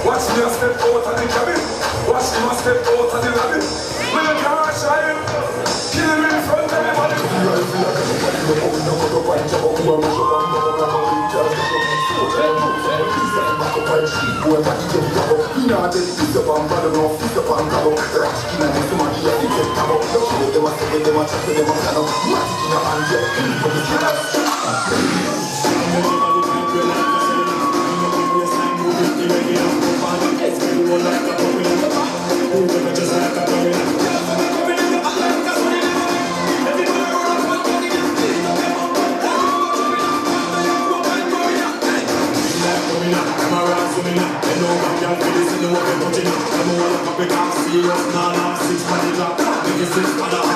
Watch me a step out of the cabin. Watch him a step out of the lobby. When the car shine, kill him in front of everybody. Serious, nah, 6 money drop, 6